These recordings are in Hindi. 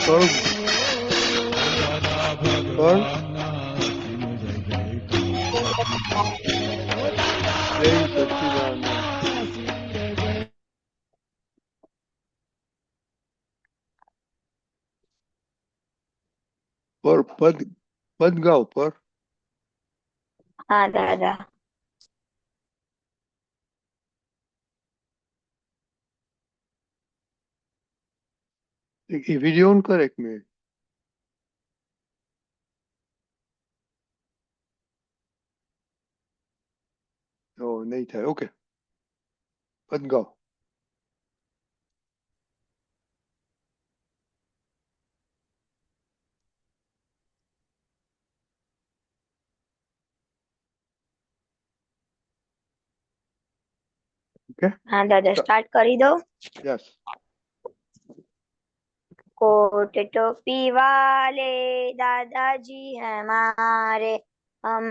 पर पर जय सच्चिदानंद। पर पद पद गाओ पर। हाँ दादा। ये वीडियो ऑन कर 1 मिनट। ओ नहीं था। ओके, पद गाओ। ओके, हाँ दादा, स्टार्ट करी दो। यस। कोट टोपी वाले दादाजी हमारे, हम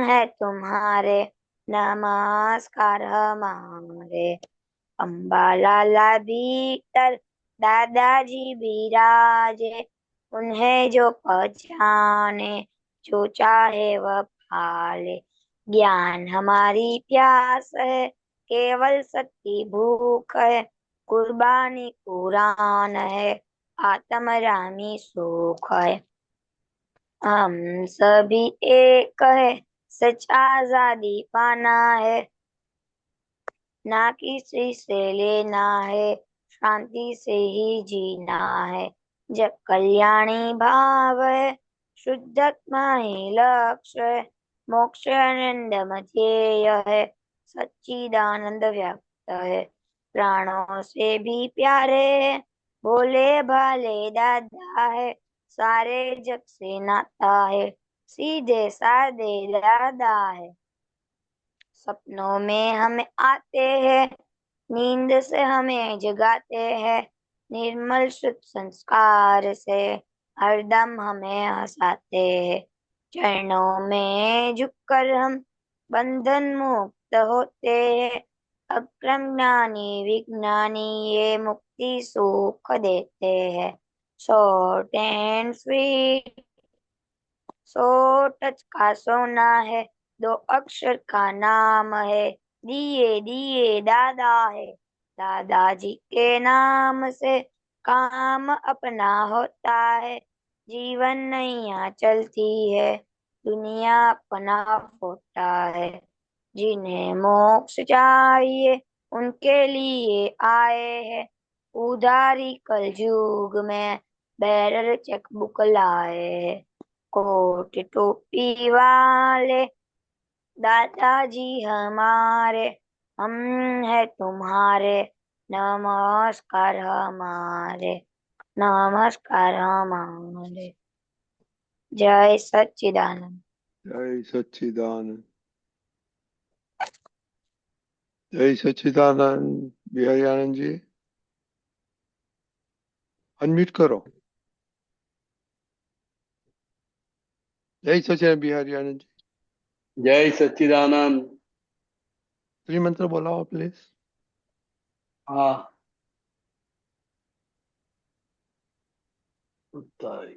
है तुम्हारे, नमस्कार हमारे। अम्बालाला भीतर दादाजी विराजे, उन्हें जो पहचाने जो चाहे वह पाले। ज्ञान हमारी प्यास है, केवल सत्य भूख है, कुर्बानी कुरान है, आत्म रामी सुख है। हम सभी एक है, सच आजादी पाना है, ना किसी से लेना है, शांति से ही जीना है। जब कल्याणी भाव है, शुद्धात्मा ही लक्ष्य है, मोक्ष आनंद ध्येय है, सच्चिदानंद व्याप्त है, प्राणों से भी प्यारे है, भोले भाले दादा है, सारे जग से नाता है, सीधे साधे दादा है। सपनों में हमें आते हैं, नींद से हमें जगाते हैं, निर्मल शुद्ध संस्कार से हरदम हमें हंसाते हैं। चरणों में झुककर हम बंधन मुक्त होते हैं, अक्रम ज्ञानी विज्ञानी ये मुक्ति सुख देते हैं। Short and sweet, so touch का सोना है, 2 अक्षर का नाम है, दिए दिए दादा है। दादाजी के नाम से काम अपना होता है, जीवन नैया चलती है, दुनिया अपना फोटा है। जिन्हें मोक्ष चाहिए उनके लिए आए हैं, उधारी कल युग में बैरर चेकबुक लाए हैं। कोट टोपी वाले दादाजी हमारे, हम है तुम्हारे, नमस्कार हमारे, नमस्कार हमारे। जय सच्चिदानंद। जय सच्चिदानंद। जय सच्चिदानंद। बिहारी आनंद जी, अनम्यूट करो। जय सच्चिदानंद बिहारी आनंद जी। जय सच्चिदानंद। त्रिमंत्र बोलाओ प्लीज। हाँ, उत्तर।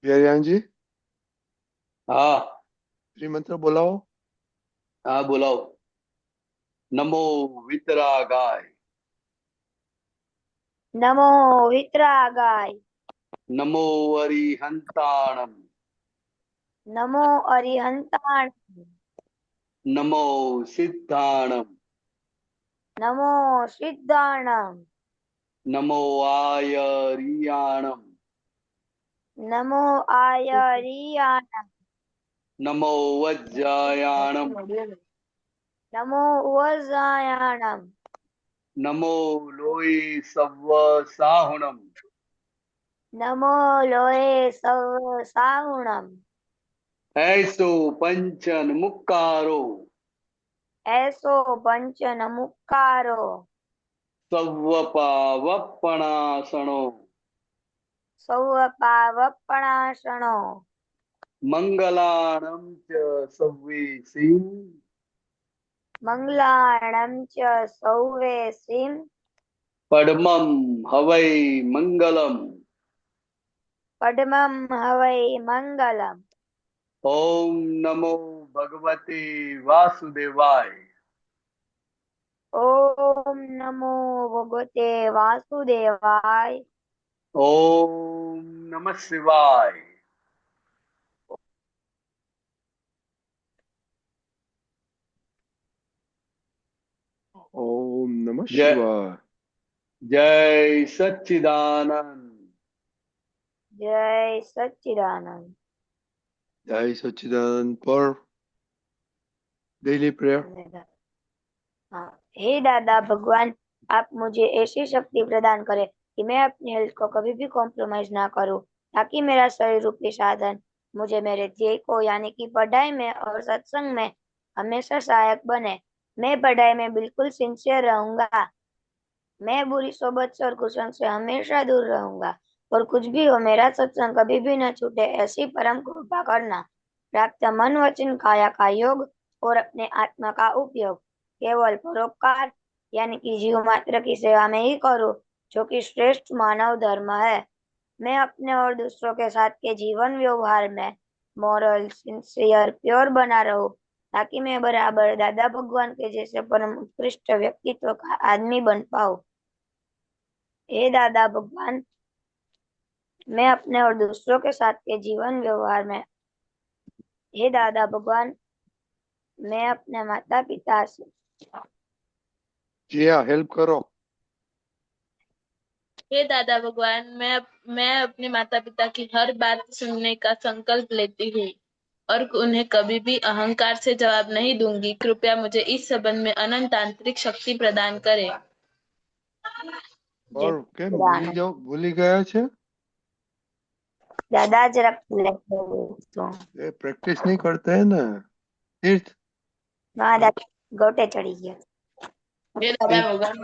बिहारी आनंद जी, हाँ त्रिमंत्र बोलाओ। हाँ, बुलाओ। नमो वितरा गाय, नमो वितरागाय, नमो अरिहंताणम, नमो अरिहंताण, नमो सिद्धाणम, नमो सिद्धाणम, नमो आयरियाणम, नमो आयरियाण, नमो वज्जायाणम, नमो वज्रायणम, नमो लोई सव्व साहुणम, नमो लोये सव साहुणम, ऐसो पंचन मुक्कारो, ऐसो पंचन मुक्कारो, સવ્વપાવપણાસણો સૌપાવપણાસણો મંગલાણં ચ સવ્વીસિં મંગલાણં ચ સૌવેસીમ પડમં હવૈ મંગલમ. પદ્મં હવૈ મંગલમ. ઓમ નમો ભગવતે વાસુદેવાય. ઓમ નમો ભગવતે વાસુદેવાય. ઓમ નમઃ શિવાય. Om Namah Jai- Shivaya. જય સચ્ચિદાનંદ. જય સચ્ચિદાનંદ. Jai Sachidanand for daily prayer. हाँ, हे दादा भगवान, आप मुझे ऐसी शक्ति प्रदान करें कि मैं अपनी हेल्थ को कभी भी कॉम्प्रोमाइज ना करूं, ताकि मेरा शरीर रूपी साधन मुझे मेरे ध्येय को यानी कि पढ़ाई में और सत्संग में हमेशा सहायक बने। मैं पढ़ाई में बिल्कुल सिंसियर रहूंगा। मैं बुरी सोबत और कुसंग से हमेशा दूर रहूंगा, और कुछ भी हो मेरा सत्संग कभी भी न छूटे, ऐसी परम कृपा करना। प्राप्त मन वचन काया का योग और अपने आत्मा का उपयोग केवल परोपकार यानी कि जीव मात्र की सेवा में ही करूं, जो कि श्रेष्ठ मानव धर्म है। मैं अपने और दूसरों के साथ के जीवन व्यवहार में मॉरल, सिंसियर, प्योर बना रहूं, ताकि मैं बराबर दादा भगवान के जैसे परम उत्कृष्ट व्यक्तित्व का आदमी बन पाऊं। हे दादा भगवान, मैं अपने और दूसरों के साथ के जीवन व्यवहार में हे दादा भगवान, मैं अपने माता पिता से जी हाँ, हेल्प करो. हे दादा भगवान, मैं अपने माता पिता की हर बात सुनने का संकल्प लेती हूँ और उन्हें कभी भी अहंकार से जवाब नहीं दूंगी। कृपया मुझे इस संबंध में अनंत आंतरिक शक्ति प्रदान करें। और કેમ ભૂલી ગયા છે? दादा जरा तो ये प्रैक्टिस नहीं करते हैं ना तीर्थ. दादा गोटे चढ़ी गया। हे दादा भगवान,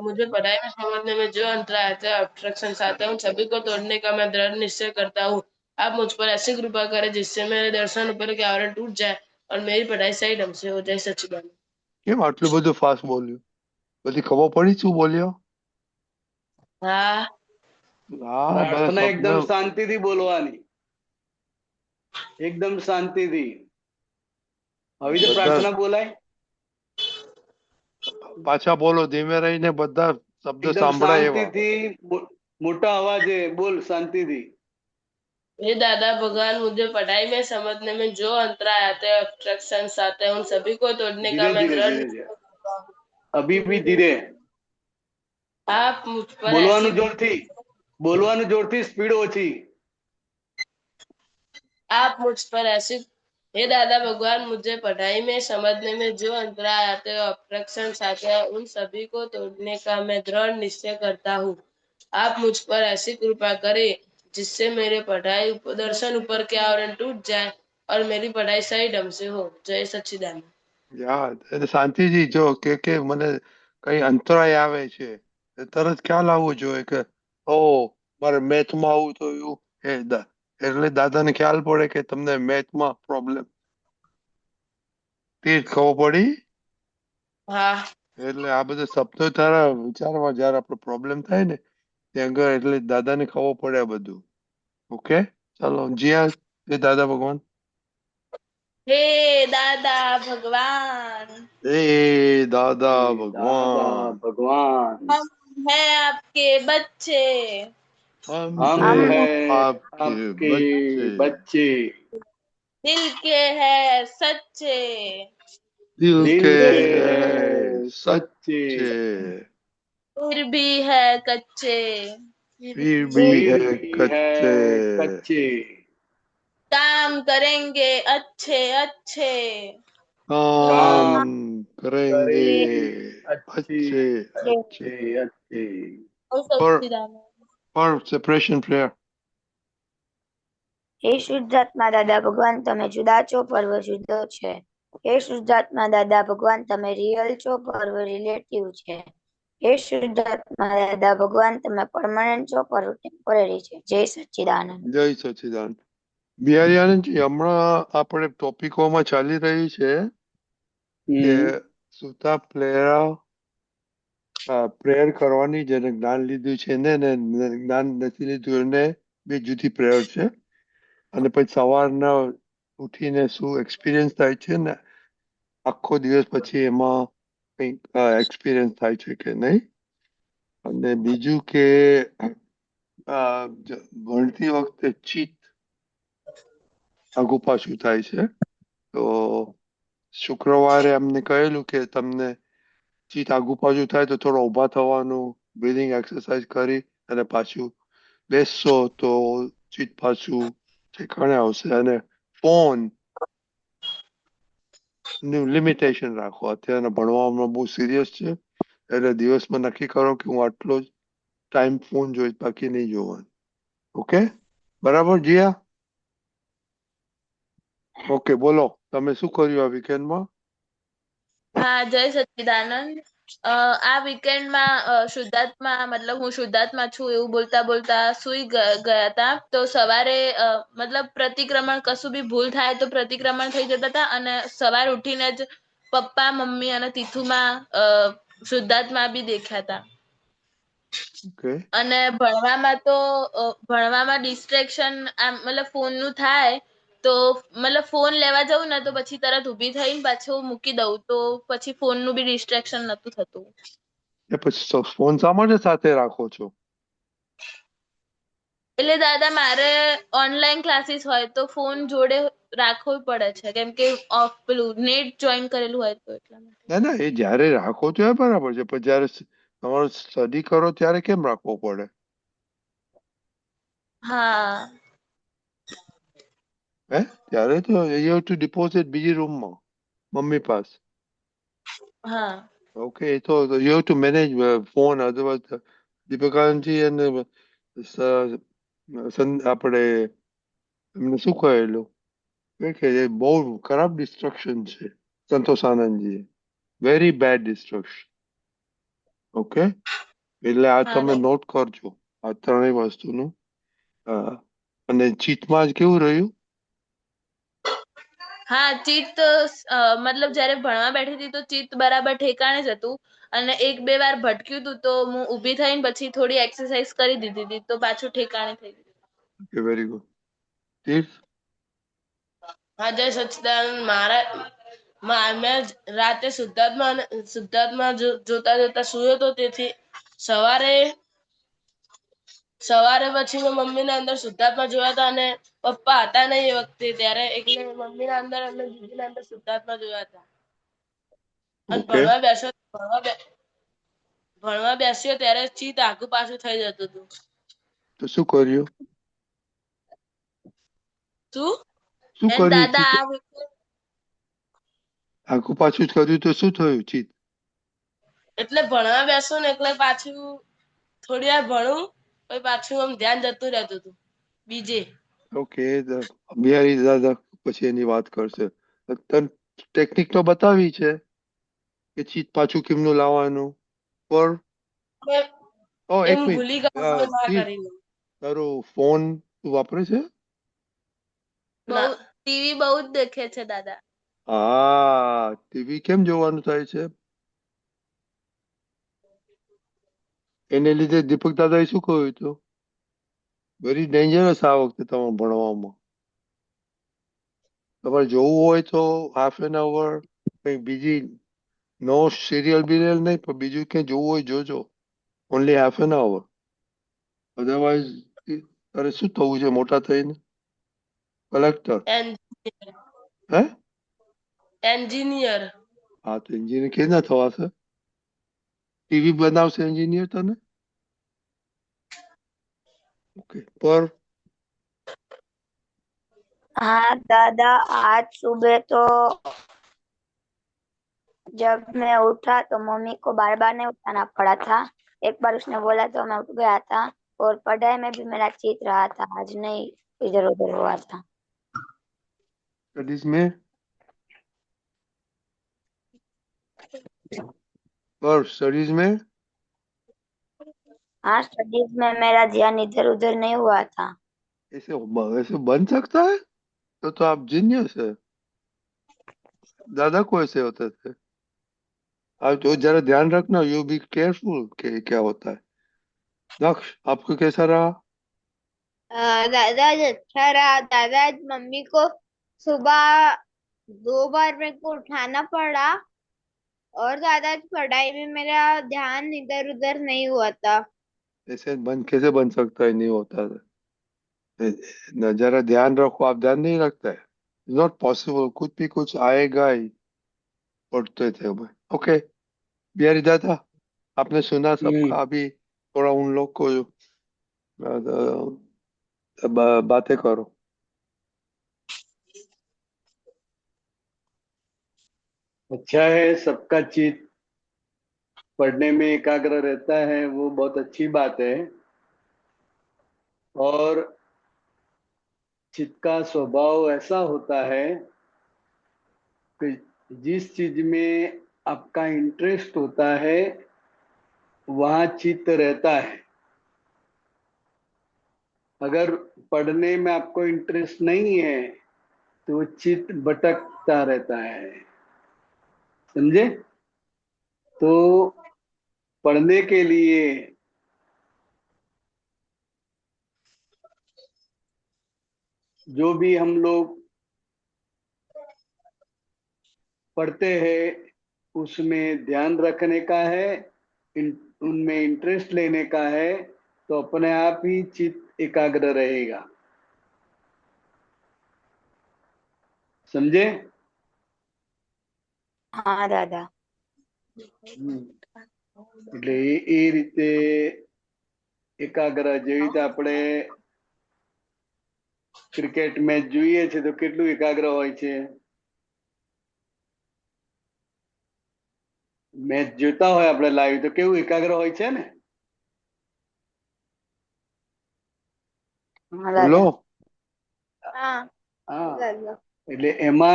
मुझे पढ़ाई में समझने में जो अंतराय आते हैं, ऑब्स्ट्रक्शंस आते हैं, उन सभी को तोड़ने का मैं दृढ़ निश्चय करता हूँ। आप मुझ पर ऐसी कृपा करें जिससे मेरे दर्शन ऊपर के आवरण टूट जाए और मेरी पढ़ाई सही ढंग से हो जाए। सच्चिदानंद। કેમ આટલું બધું ફાસ્ટ બોલ્યું? બધી ખબર પડી શું બોલ્યો? हाँ, હા, બધા પ્રાર્થના એકદમ શબ્દ શાંતિથી બોલવાની, એકદમ શાંતિથી. હવે તો બધા પ્રાર્થના બોલાય પાછા બોલો, ધીમે રહીને બધા શબ્દ એકદમ સાંભળાય એવા. શાંતિથી, મોટા અવાજે બોલ શાંતિથી. हे दादा भगवान, मुझे पढ़ाई में समझने में जो अंतराय आते हैं, ऑब्स्ट्रक्शंस आते हैं, उन सभी को तोड़ने का ધીરે मैं ધીરે दृढ़ ધીરે निश्चय ધીરે करता हूँ। અભી બી ધીરે आप मुझ पर બોલવાનું ऐसी જોરથી, બોલવાનું જોરથી, સ્પીડ ઓછી. आप मुझ पर ऐसी हे दादा भगवान, मुझे पढ़ाई में समझने में जो अंतराय आते हैं, ऑब्स्ट्रक्शंस आते हैं, उन सभी को तोड़ने का मैं दृढ़ निश्चय करता हूँ। आप मुझ पर ऐसी कृपा करें जिससे मेरे पढ़ाई दर्शन ऊपर के आवरण टूट जाए और मेरी पढ़ाई सही ढंग से हो। जय सच्चिदानंद। યાદ એટલે શાંતિજી જો કે મને કઈ અંતરાય આવે છે તરત ખ્યાલ આવવો જોઈએ કે ઓ મારે મેથમાં આવું થયું એટલે દાદાને ખ્યાલ પડે કે તમને મેથમાં પ્રોબ્લેમ તે ખબર પડી. हाँ, એટલે આ બધા શબ્દો તારા વિચારમાં જયારે આપણો પ્રોબ્લેમ થાય ને ત્યાં આગળ એટલે દાદાને ખબર પડે આ બધું. ઓકે, ચાલો જીયા એ દાદા ભગવાન. हे दादा भगवान, એ દાદા દાદા ભગવાન, ભગવાન, हम हैं आपके बच्चे, हम हम हैं हैं आपके आपके बच्चे, बच्चे, दिल के हैं सच्चे, दिल दिल के के हैं हैं सच्चे, सच्चे, फिर भी है कच्चे, फिर भी फिर है भी कच्चे, है कच्चे, काम करेंगे अच्छे अच्छे, काम काम करेंगे अच्छे अच्छे अच्छे. अच्छे अच्छे. और पर सच्चिदानंद। पर सेपरेशन प्रेयर. हे શુદ્ધાત્મા દાદા ભગવાન, તમે જુદા છો, પર્વ જુદો છે. हे શુદ્ધાત્મા દાદા ભગવાન, તમે રિયલ છો, પર્વ રિલેટિવ છે. હે શુદ્ધાત્મા દાદા ભગવાન તમે પરમાનન્ટ છો પર ટેમ્પરરી છે. જય સચ્ચિદાનંદ. જય સચિદાનંદ. બિહારી આનંદજી, હમણાં આપણે ટોપિકોમાં ચાલી રહી છે કે સુતા પ્રેયર કરવાની, જેને જ્ઞાન લીધું છે ને જ્ઞાન નથી લીધું એને બે જુદી પ્રેયર છે. અને પછી સવારના ઉઠીને શું એક્સપિરિયન્સ થાય છે ને આખો દિવસ પછી એમાં કંઈક એક્સપિરિયન્સ થાય છે કે નહીં. અને બીજું કે ભણતી વખતે ચિત્ત આગુ પાછું થાય છે. તો શુક્રવારે અમને કહેલું કે તમને ચિત્ત આગુ પાછું થાય તો થોડો ઊભા થવાનું, બ્રીધિંગ એક્સરસાઇઝ કરી અને પાછું બેસશો તો ચિત્ત પાછું ઠેકાણે આવશે. અને ફોન નું લિમિટેશન રાખો. અત્યારના ભણવામાં બહુ સિરિયસ છે એટલે દિવસમાં નક્કી કરો કે હું આટલો જ ટાઈમ ફોન જોઈશ, બાકી નહીં જોવાનું. ઓકે, બરાબર જીયા? ઓકે, બોલો તમે શું કર્યું આ વીકેન્ડમાં? હા, જય સચ્ચિદાનંદ. આ વીકેન્ડમાં શુદ્ધાત્મા મતલબ હું શુદ્ધાત્મા છું એવું બોલતા બોલતા સુઈ ગયા હતા. તો સવારે મતલબ પ્રતિક્રમણ કશું બી ભૂલ થાય તો પ્રતિક્રમણ થઈ જતા હતા. અને સવાર ઉઠીને જ પપ્પા મમ્મી અને તીથુમાં શુદ્ધાત્મા બી દેખ્યા હતા. ઓકે, અને ભણવામાં ડિસ્ટ્રેક્શન મતલબ ફોન નું થાય તો મતલબ ફોન લેવા જવું ને તો પછી તરત ઊભી થઈને પાછું મૂકી દઉં તો પછી ફોન નું બી ડિસ્ટ્રેક્શન નતું થતું. એ પછી ફોન શા માટે સાથે રાખો છો? એટલે દાદા મારે ઓનલાઈન ક્લાસીસ હોય તો ફોન જોડે રાખવો પડે છે કેમ કે પેલું નેટ જોઈન કરેલું હોય તો એટલા માટે. ના ના, એ જ્યારે રાખો તો એ બરાબર છે, પણ જ્યારે તમારો સ્ટડી કરો ત્યારે કેમ રાખવો પડે? હા હે, ત્યારે તો યુ હેવ ટુ ડિપોઝિટ બીજી રૂમમાં મમ્મી પાસે. હા ઓકે, એ તો you have to manage phone. Otherwise દીપકાનજી અને આપણે એમને શું કહેલું કે એ બહુ ખરાબ ડિસ્ટ્રક્શન છે Santosh Anandji, very bad destruction. Okay, એટલે આ હા તમે નોટ કરજો આ ત્રણેય વસ્તુનું. અને ચિત્તમાં જ કેવું રહ્યું? હા ચિત્ત મતલબ જયારે ભણવા બેઠી હતી તો ચિત્ત બરાબર ઠેકાણે જ હતું. અને એક બે વાર ભટક્યું હતું તો હું ઊભી થઈને પછી થોડી એક્સરસાઇઝ કરી દીધી હતી તો પાછું ઠેકાણે થઈ ગયું. Okay, very good. તીર્થ? હા, જય સચ્ચિદાનંદ. મેં રાતે શુદ્ધાત્મા જોતા જોતા સુયો તો તેથી સવારે પછી મેં મમ્મીના અંદર શુદ્ધાત્મા જોયા હતા અને પપ્પા હતા નહીં એ વખતે, ત્યારે એટલે મમ્મીના અંદર અને દીદીના અંદર શુદ્ધાત્મા જોયા હતા. અને ઓકે, ભણવા બેસ્યો ત્યારે ચિત્ત આગુ પાછું થઈ જતું હતું. તો શું કર્યું? શું? શું અને કર્યું દાદા ચિત્ત? આ weekend આખું પાછું જ કર્યું તો શું થયું ચિત્ત? એટલે ભણવા બેસો ને એટલે પાછું થોડી વાર ભણું પછી પાછું આમ ધ્યાન જતું રહેતું હતું બીજે. ઓકે, બિહારી દાદા પછી એની વાત કરશે. તને ટેકનિક તો બતાવી છે કે ચિત્ત પાછું કેમનું લાવવાનું, પર એ એક હું મિનિટ. ભૂલી ગયો તો ના તીર્થ, કરી લઉં. તારો ફોન તું વાપરે છે? બહુ ના ટીવી બહુ જ દેખે છે દાદા. હા, ટીવી કેમ જોવાનું થાય છે? એને લીધે દીપક દાદાએ શું કહ્યું હતું? વેરી ડેન્જરસ આ વખતે તમે ભણવામાં. તમારે જોવું હોય તો હાફ એન અવર કંઈક બીજી, નો સિરિયલ બિરિયલ નહીં, પણ બીજું ક્યાંય જોવું હોય જોજો. Only half an hour. Otherwise તારે શું થવું છે મોટા થઈને? કલેક્ટર? હે? એન્જિનિયર. હા, તો એન્જિનિયર કેવી રીતના થવાશે? ટીવી બનાવશે એન્જિનિયર તને? ઓકે, પર हाँ दादा, आज सुबह तो जब मैं उठा तो मम्मी को बार बार नहीं उठाना पड़ा था. एक बार उसने बोला तो मैं उठ गया था. और पढ़ाई में भी मेरा चित रहा था, आज नहीं इधर उधर हुआ था. स्टडीज में? पर स्टडीज में हाँ, स्टडीज में मेरा ध्यान इधर उधर नहीं हुआ था। ऐसे ऐसे बन सकता है? तो आप जीनियस है। दादा को ऐसे होते थे। आप जो जरा ध्यान रखना, यू बी केयरफुल के क्या होता है। दक्ष, आपको कैसा रहा? दादा आज अच्छा रहा। दादा आज मम्मी को सुबह 2 बार मेरे को उठाना पड़ा। और दादा आज पढ़ाई में मेरा ध्यान इधर उधर नहीं हुआ था। ऐसे बन कैसे बन सकता है? नहीं होता है। जरा ध्यान रखो। आप ध्यान नहीं रखते? Not possible. कुछ भी कुछ आएगा ही। पढ़ते थे भाई। ओके। बिहारी दादा, आपने सुना सबका। अभी थोड़ा उन लोग को बातें करो। अच्छा है, सबका चित्त पढ़ने में एकाग्र रहता है, वो बहुत अच्छी बात है। और चित्त का स्वभाव ऐसा होता है कि जिस चीज में आपका इंटरेस्ट होता है वहां चित्त रहता है। अगर पढ़ने में आपको इंटरेस्ट नहीं है तो चित्त भटकता रहता है। समझे? तो पढ़ने के लिए जो भी हम लोग पढ़ते हैं उसमें ध्यान रखने का है, उनमें इंटरेस्ट लेने का है, तो अपने आप ही चित्त एकाग्र रहेगा। समझे? हाँ दादा। એટલે એ રીતે એકાગ્ર જેવી રીતે આપણે ક્રિકેટ મેચ જોઈએ છે તો કેટલું એકાગ્ર હોય છે? મેચ જોતા હોય આપણે લાઈવ તો કેવું એકાગ્ર હોય છે ને? हाँ બોલો। दादा। हाँ હા, दादा। એટલે એમાં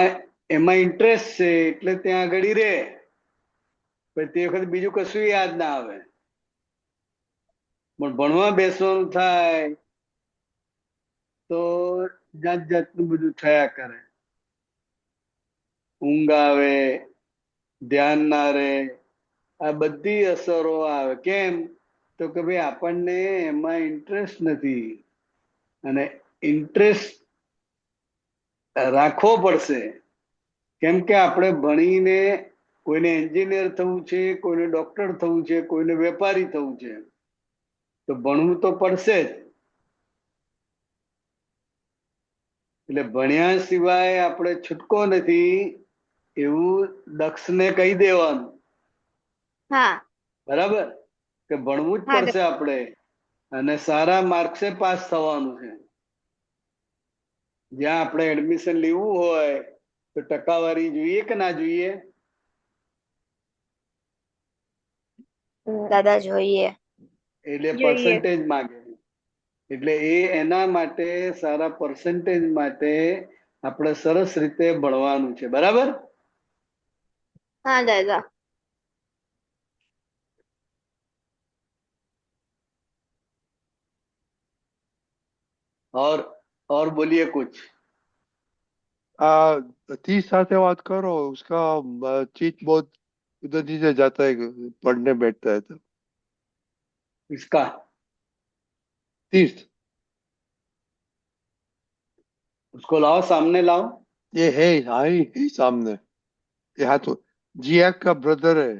એમાં ઇન્ટરેસ્ટ છે એટલે ત્યાં આગળ રહે, પણ તે વખત બીજું કશું યાદ ના આવે. પણ ભણવા બેસવાનું થાય તો જાત જાતનું બધું થયા કરે. ઊંઘ આવે, ધ્યાન ના રહે, આ બધી અસરો આવે. કેમ? તો કે ભાઈ આપણને એમાં ઇન્ટરેસ્ટ નથી, અને ઇન્ટરેસ્ટ રાખવો પડશે. કેમ કે આપણે ભણીને કોઈને એન્જિનિયર થવું છે, કોઈને ડોક્ટર થવું છે, કોઈને વેપારી થવું છે, તો ભણવું તો પડશે જ. એટલે ભણ્યા સિવાય આપણે છૂટકો નથી એવું દક્ષને કહી દેવાનું. हाँ બરાબર? કે ભણવું જ हाँ પડશે આપણે, અને સારા માર્ક્સે પાસ થવાનું છે. જ્યાં આપણે એડમિશન લેવું હોય તો ટકાવારી જોઈએ કે ના જોઈએ? दादा જોઈએ। એટલે જોઈએ। પર્સન્ટેજ માંગે. એટલે એના માટે સારા પર્સન્ટેજ માટે આપણે સરસ રીતે ભણવાનું છે. બરાબર? हाँ दादा। और और बोलिए कुछ. तीस સાથે વાત करो। उसका चित बहुत उधर नीचे जाता है पढ़ने बैठता है तो। इसका 30। उसको लाओ, सामने लाओ. ये है, हाँ ही सामने। ये हाथ जिया का ब्रदर है।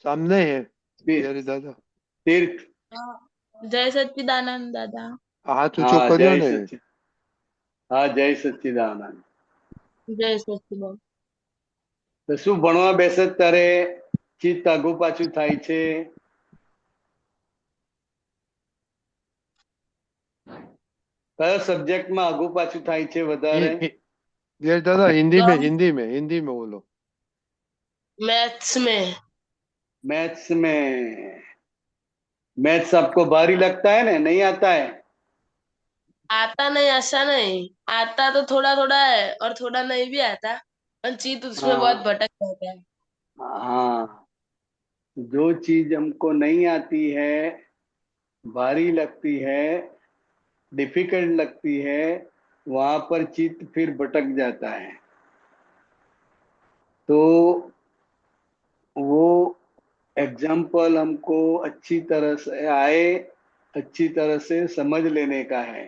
सामने है बिहारी दादा। तीर्थ. जय सच्चिदानंद दादा। हाथ ऊंचो हाँ કર્યો जय ને। सच्चिद. हाँ जय सच्चिदानंद. जय सच्चिदानंद। તો શું ભણવા બેસે ત્યારે ચિત્ત આગુ પાછું થાય છે? કયા સબ્જેક્ટમાં આગુ પાછું થાય છે વધારે? बिहारी दादा हिंदी में बोलो। मैथ्स में। मैथ्स में. मैथ्स आपको भारी लगता है ना? नहीं आता है? आता नहीं ऐसा नहीं, आता तो थोड़ा थोड़ा है और थोड़ा नहीं भी आता, और चित्त उसमें बहुत हाँ. भटक जाता है। हाँ, जो चीज हमको नहीं आती है, भारी लगती है, डिफिकल्ट लगती है, वहां पर चित्त फिर भटक जाता है। तो वो एग्जाम्पल हमको अच्छी तरह से आए, अच्छी तरह से समझ लेने का है।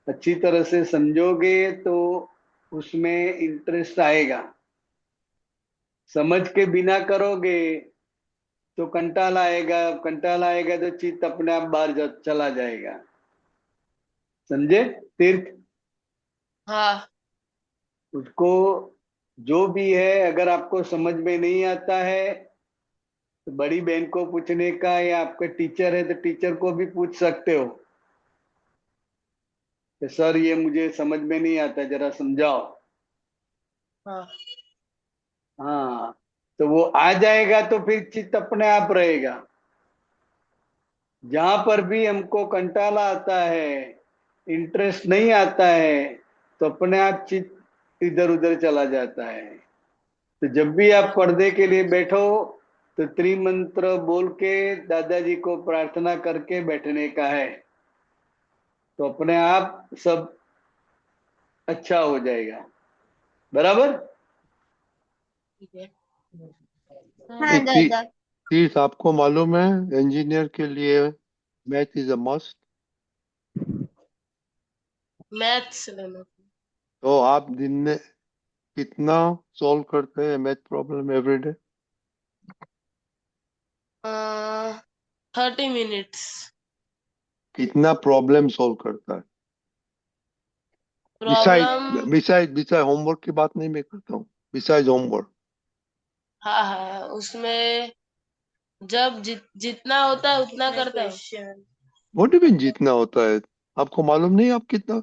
अच्छी तरह से समझोगे तो उसमें इंटरेस्ट आएगा। समझ के बिना करोगे तो कंटाला आएगा, कंटाला आएगा तो चित्त अपने आप बाहर चला जाएगा। समझे तीर्थ? हाँ। उसको जो भी है, अगर आपको समझ में नहीं आता है तो बड़ी बहन को पूछने का, या आपके टीचर है तो टीचर को भी पूछ सकते हो कि सर ये मुझे समझ में नहीं आता, जरा समझाओ। हाँ। हाँ, तो वो आ जाएगा तो फिर चित्त अपने आप रहेगा। जहां पर भी हमको कंटाला आता है, इंटरेस्ट नहीं आता है, तो अपने आप चित्त इधर उधर चला जाता है। तो जब भी आप पर्दे के लिए बैठो तो त्रिमंत्र बोल के दादाजी को प्रार्थना करके बैठने का है, तो अपने आप सब अच्छा हो जाएगा। बराबर? ठीक है। हाँ ये दादा। चीज आपको मालूम है, इंजीनियर के लिए math is a must. Maths लेना। तो आप दिन में कितना सॉल्व करते हैं math problem every day? 30 minutes. कितना प्रॉब्लम सॉल्व करता है? Beside problem. Beside beside homework की बात नहीं मैं करता हूँ, बिसाइड होमवर्क। हाँ हाँ, उसमें जब जितना होता है उतना करता है। व्हाट डू मीन जितना होता है? आपको मालूम नहीं आप कितना?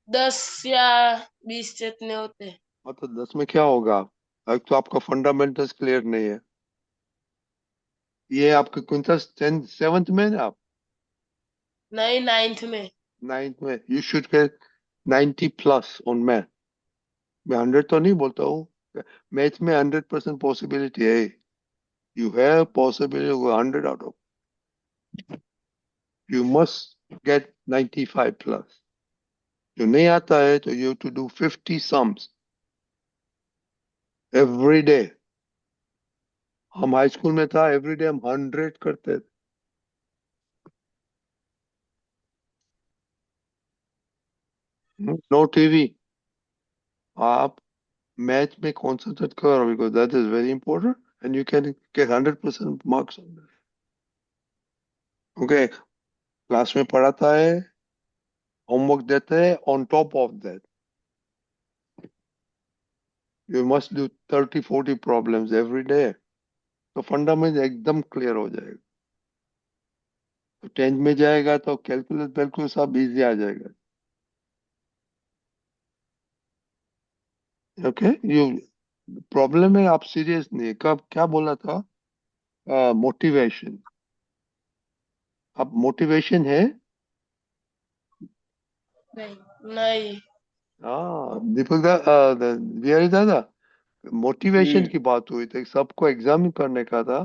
10 या 20 जितने होते हैं। मतलब 10 में क्या होगा? एक तो आपका फंडामेंटल्स क्लियर नहीं है। ये आपके कौन सा 7th में है ना आप? नहीं, 9th में। 9th में you should get 90 plus on math. मैं 100 तो नहीं बोलता हूँ, मैथ में 100% पॉसिबिलिटी है। You have possibility 100 out of, you must get 95 plus. जो नहीं आता है तो you to do 50 sums every day. हम हाई स्कूल में था, एवरी डे हम 100 करते थे। नो टीवी, आप मैथ में कॉन्सेंट्रेट करो because that is very important and you can get 100% marks on that. Okay, class में पढ़ाता है, होमवर्क देते हैं, on top of that you must do 30-40 problems every day. तो फंडामेंटल एकदम क्लियर हो जाएगा। तो 10th में जाएगा तो कैलकुलस बिल्कुल सब इजी आ जाएगा। ओके, यू प्रॉब्लम है, आप सीरियस नहीं है। कब क्या बोला था? मोटिवेशन। अब मोटिवेशन है। नहीं। नहीं। हाँ दीपक बिहारी दादा, मोटिवेशन हम्म। की बात हुई थी, सबको एग्जामिन करने का था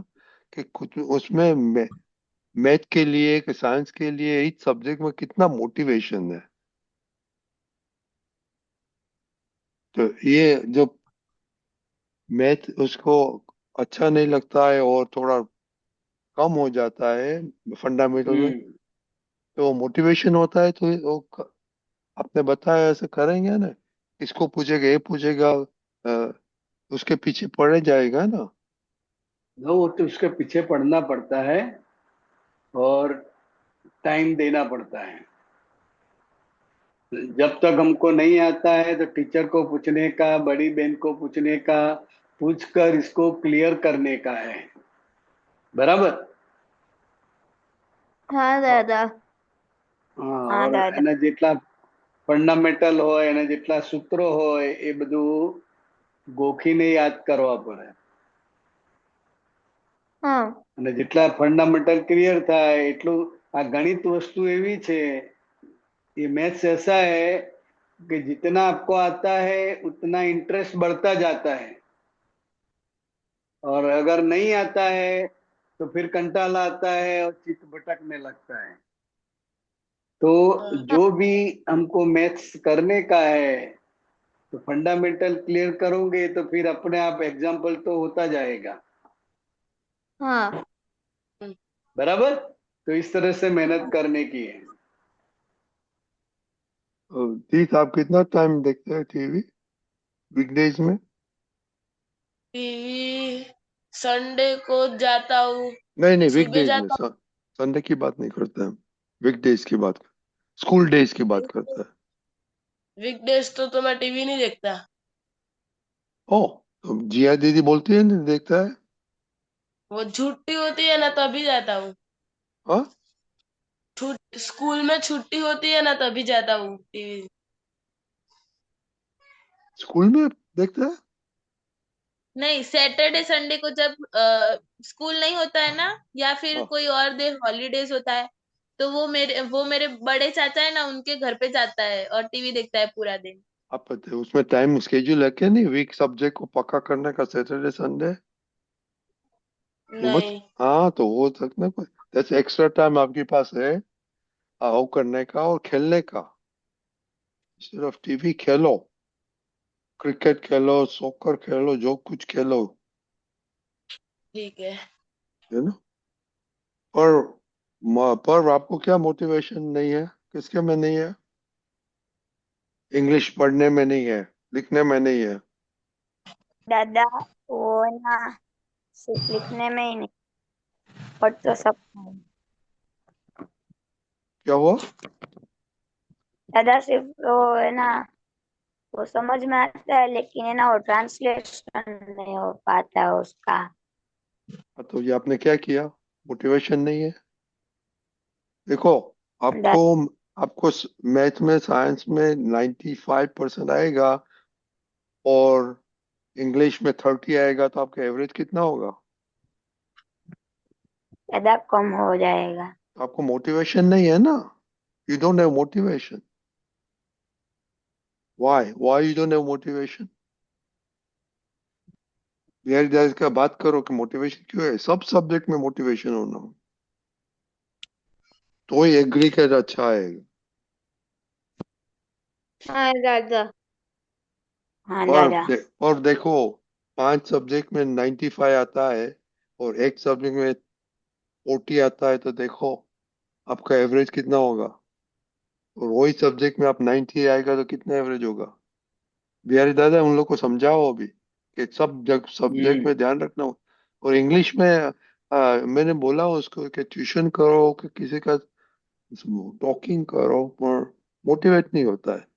कि कुछ उसमें मैथ के लिए कि साइंस के लिए इस सब्जेक्ट में कितना मोटिवेशन है। तो ये जो मैथ उसको अच्छा नहीं लगता है और थोड़ा कम हो जाता है फंडामेंटल में, हम्म। तो मोटिवेशन होता है तो वो आपने बताया ऐसे करेंगे ना, इसको पूछेगा ये पूछेगा, उसके पीछे पड़े जाएगा ना। वो तो उसके पीछे पढ़ना पड़ता है और टाइम देना पड़ता है। जब तक हमको नहीं आता है तो टीचर को पूछने का, बड़ी बहन को पूछने का, पूछकर इसको क्लियर करने का है। बराबर? हाँ दादा। हाँ, हाँ और दादा। એના જેટલા ફંડામેન્ટલ હોય, એના જેટલા સૂત્રો હોય એ બધું ગોખીને યાદ કરવા પડે, हाँ અને જેટલા ફંડામેન્ટલ ક્લિયર થાય એટલું આ ગણિત વસ્તુ એવી છે, ये मैथ्स ऐसा है कि जितना आपको आता है उतना इंटरेस्ट बढ़ता जाता है। और अगर नहीं आता है तो फिर कंटाला आता है और चित्त भटकने लगता है। तो हाँ, जो भी हमको मैथ्स करने का है तो फंडामेंटल क्लियर करोगे तो फिर अपने आप एग्जाम्पल तो होता जाएगा। हाँ। बराबर। तो इस तरह से मेहनत करने की है। तीस आप कितना टाइम देखते हैं टीवी वीकडेज में? टीवी संडे को जाता हूँ, नहीं नहीं, सुबह वीकडेज में। जाता संडे की बात नहीं करते हम, वीकडेज की बात, स्कूल डेज की बात हूँ। करते हैं। वीकडेज तो मैं टीवी नहीं देखता। ओ, तो जिया दीदी बोलती है नहीं देखता है। वो छुट्टी होती है ना तभी जाता हूँ। हाँ, स्कूल में छुट्टी होती है ना तभी जाता हूँ टीवी। स्कूल में देखता है। नहीं, सैटरडे संडे को जब स्कूल नहीं होता है ना, या फिर हाँ, कोई और दिन हॉलीडेज होता है, तो वो मेरे बड़े चाचा है ना, उनके घर पे जाता है और टीवी देखता है पूरा दिन। आप पता है उसमें टाइम स्केड्यूल है क्या? नहीं, वीक सब्जेक्ट को पक्का करने का सैटरडे संडे वो मत। नहीं। हाँ, तो वो सकना कोई जैसे एक्स्ट्रा टाइम आपके पास है वो करने का और खेलने का। सिर्फ टीवी खेलो, क्रिकेट खेलो, सॉकर खेलो, जो कुछ खेलो, ठीक है। है ना। पर पर आपको क्या मोटिवेशन नहीं है? किसके में नहीं है? इंग्लिश पढ़ने में नहीं है, लिखने में नहीं है? दादा, वो ना सिर्फ लिखने में ही नहीं, पढ़ तो सब है। क्या हुआ? दादा सिर्फ वो है ना, वो समझ में आता है लेकिन है ना वो ट्रांसलेशन नहीं हो पाता उसका। तो ये आपने क्या किया? मोटिवेशन नहीं है। देखो, दा- आपको आपको मैथ में, साइंस में 95% आएगा और इंग्लिश में 30 आएगा, तो आपका एवरेज कितना होगा? दादा कम हो जाएगा। आपको मोटिवेशन नहीं है ना। You don't have motivation. Why you don't have motivation? यार इधर का बात करो कि मोटिवेशन क्यों है, सब सब्जेक्ट में मोटिवेशन होना हो, तो ही एग्री कर अच्छा आएगा। हाँ दादा। हाँ और दादा। और देखो, 5 सब्जेक्ट में 95 आता है और एक सब्जेक्ट में 40 आता है, तो देखो आपका एवरेज कितना होगा। और वही सब्जेक्ट में आप 90 आएगा तो कितना एवरेज होगा? बिहारी दादा उन लोग को समझाओ अभी कि सब जग सब्जेक्ट हम्म। में ध्यान रखना हो। और इंग्लिश में मैंने बोला उसको कि ट्यूशन करो कि किसी का टॉकिंग करो, पर मोटिवेट नहीं होता है।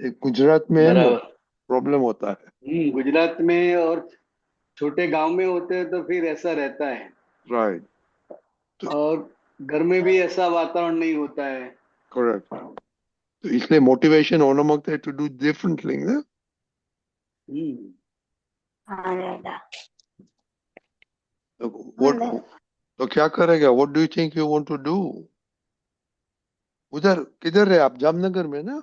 एक गुजरात में है ना, बराबर। प्रॉब्लम होता है। गुजरात में और छोटे गांव में होते हैं तो फिर ऐसा रहता है। राइट। तो और घर में भी ऐसा वातावरण नहीं होता है। करेक्ट। तो इसलिए मोटिवेशन होना मांगता है टू डू डिफरेंट थिंग्स। हम्म। हाँ दादा। वो हाँ दादा। तो क्या करेगा? What do you think you want to do? उधर किधर है आप? जामनगर में ना?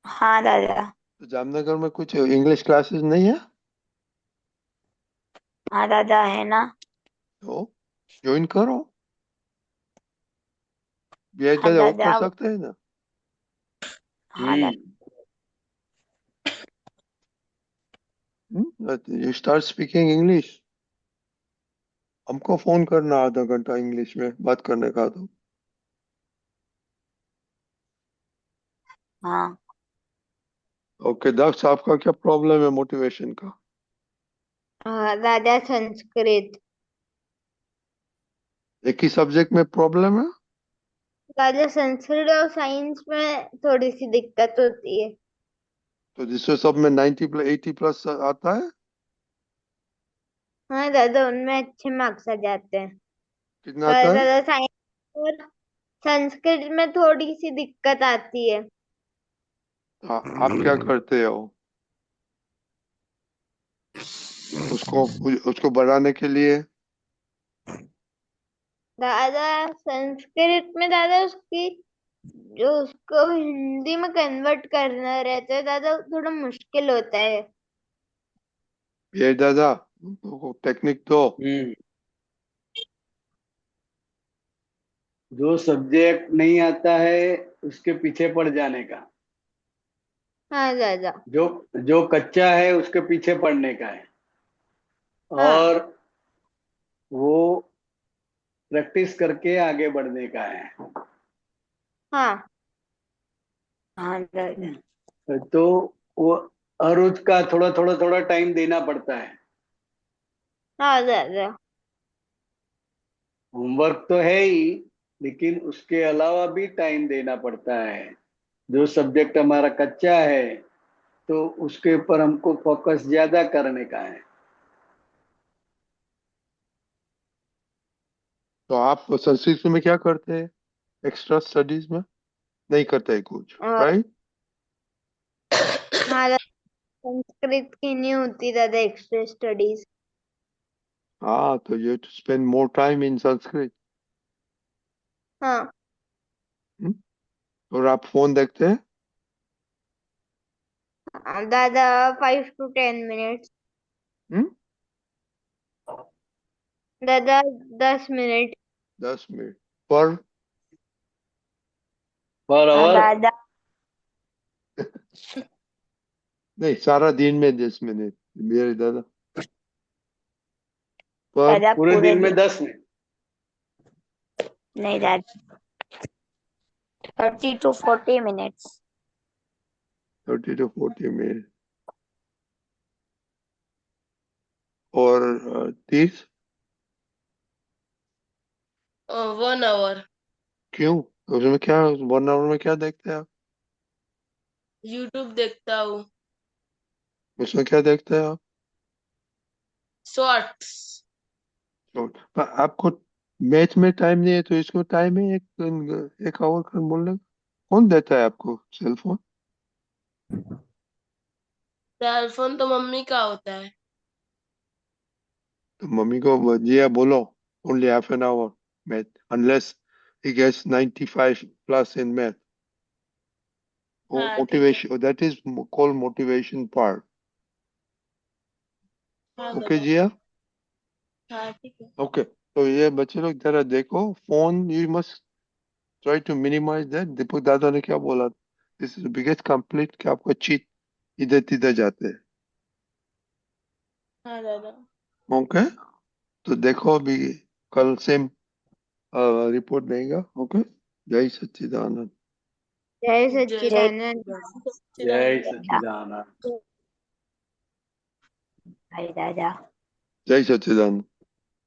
हाँ दादा। तो जामनगर में कुछ इंग्लिश क्लासेस नहीं है? हाँ दादा है ना। तो ज्वाइन करो। ये हाँ वो कर दादा। सकते हैं ना। हाँ दादा। You start speaking English. हमको फोन करना आधा घंटा इंग्लिश में बात करने का तो। हाँ। ओके दक्ष, आपका क्या प्रॉब्लम है मोटिवेशन का? दादा संस्कृत। एक ही सब्जेक्ट में प्रॉब्लम है? दादा संस्कृत और साइंस में थोड़ी सी दिक्कत होती है। तो जिससे सब में 90 प्लस 80 प्लस आता है? हाँ दादा उनमें अच्छे मार्क्स आ जाते हैं। कितना पर आता है? दादा साइंस और संस्कृत में थोड़ी सी दिक्कत आती है। आप क्या करते हो उसको उसको बढ़ाने के लिए? दादा संस्कृत में दादा उसकी जो उसको हिंदी में कन्वर्ट करना रहता है दादा थोड़ा मुश्किल होता है। ये दादा, तो टेक्निक दो। जो सब्जेक्ट नहीं आता है उसके पीछे पड़ जाने का, हाँ दादा। जो जो कच्चा है उसके पीछे पड़ने का है, हाँ और वो प्रैक्टिस करके आगे बढ़ने का है। हाँ हाँ दादा। तो वो हर रोज का थोड़ा थोड़ा थोड़ा टाइम देना पड़ता है। हाँ दादा। होमवर्क तो है ही, लेकिन उसके अलावा भी टाइम देना पड़ता है। जो सब्जेक्ट हमारा कच्चा है तो उसके ऊपर हमको फोकस ज्यादा करने का है। तो आप संस्कृत में क्या करते हैं एक्स्ट्रा स्टडीज में? नहीं करते हैं कुछ, और राइट? हाँ दादा, संस्कृत की नहीं होती दादा एक्स्ट्रा स्टडीज। हाँ, तो you to spend more time in Sanskrit. हाँ और आप फोन देखते हैं? दादा 5 to 10 minutes। हम्म? दादा 10 मिनट। 10 मिनट पर? पर हाँ आवर। दादा। नहीं, सारा दिन में 10 मिनट मेरे दादा। पर दादा पूरे पूरे दिन में दिन। 10 मिनट। नहीं दादा, 30 to 40 minutes। 30 to 40 minute. और 30? 1 आवर। क्यों? उसमें क्या, 1 आवर में क्या देखते हैं आप? यूट्यूब देखता हूँ। उसमें क्या देखते हैं आप? शॉर्ट्स। तो आपको मैच में टाइम नहीं है तो इसको टाइम है, एक आवर का बोलने का। कौन देता है आपको सेल फोन? सेलफोन तो मम्मी का होता है। तो मम्मी को जी बोलो, only half an hour math, unless he gets 95 plus in math. Oh, हाँ ठीक है। motivation, that is called motivation part. हाँ ओके दादा। जिया? हाँ ठीक है। ओके, तो ये बच्चे लोग जरा देखो phone, you must try to minimise that. Deepak दादा ने क्या बोला, दिस इज बिगेस्ट कंप्लीट कि आपको चीट इधर तिधर जाते हैं। हाँ दादा। ओके, तो देखो अभी कल सेम रिपोर्ट देगा। ओके, जय सच्चिदानंद। जय जय जय सच्चिदानंद। जय सच्चिदानंद। सच्चिदानंद। दादा। जय सच्चिदानंद।